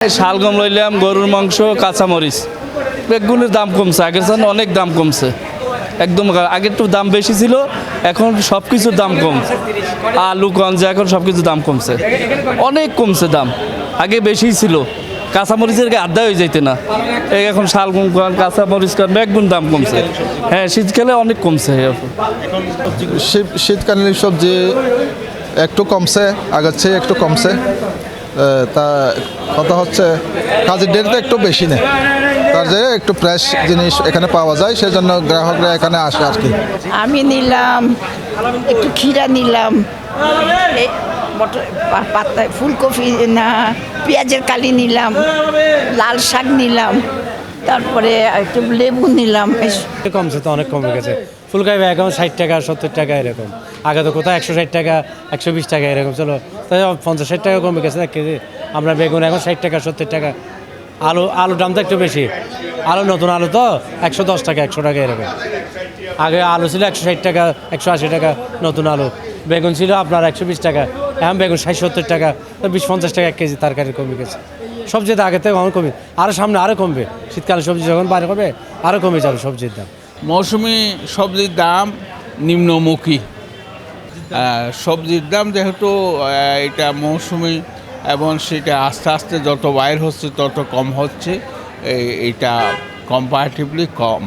শালগম লইলাম, গরুর মাংস, কাঁচামরিচ। বেগুনের দাম কমছে, আগের চেয়ে অনেক দাম কমছে। একদম আগে একটু দাম বেশি ছিল, এখন সব কিছুর দাম কম। আলু গঞ্জা এখন সব কিছুর দাম কমছে, অনেক কমছে দাম। আগে বেশিই ছিল, কাঁচামরিচের আড্ডা হয়ে যাইতে না। এখন শালগম খান, কাঁচামরিচ খান, বেগুন দাম কমছে। হ্যাঁ, শীতকালে অনেক কমছে। শীতকালীন সবজি একটু কমছে, আগের চেয়ে একটু কমছে। তা কথা হচ্ছে কাজের ডেটটা একটু বেশি নেই, তার যে একটু ফ্রেশ জিনিস এখানে পাওয়া যায়, সেজন্য গ্রাহকরা এখানে আসে আর কি। আমি নিলাম একটু ক্ষীরা নিলাম, পাতা ফুলকপি না পেঁয়াজের কালি নিলাম, লাল শাক নিলাম, তারপরে একটু লেবু নিলাম। কমছে তো, অনেক কমে গেছে। ফুলকপি এখন 60 টাকা 70 টাকা এরকম। আগে তো কোথাও 160 টাকা 120 টাকা এরকম ছিল, তাই 50-60 টাকা কমে গেছে এক কেজি। আমরা বেগুন এখন 60 টাকা 70 টাকা। আলুর দাম তো একটু বেশি। আলু নতুন আলু তো 110 টাকা 100 টাকা এরকম। আগে আলু ছিল 160 টাকা 180 টাকা নতুন আলু। বেগুন ছিল আপনার 120 টাকা, এখন বেগুন 60-70 টাকা, তো 20-50 টাকা এক কেজি তরকারি কমে গেছে। সবজি তো আগে থেকে অনেক কমে, আরও সামনে আরও কমবে। শীতকালে সবজি যখন বাইরে হবে আরও কমে যাবে সবজির দাম। মৌসুমি সবজির দাম নিম্নমুখী। সবজির দাম যেহেতু এটা মৌসুমি এবং সেটা আস্তে আস্তে যত বাইর হচ্ছে তত কম হচ্ছে, এইটা কম্পারেটিভলি কম।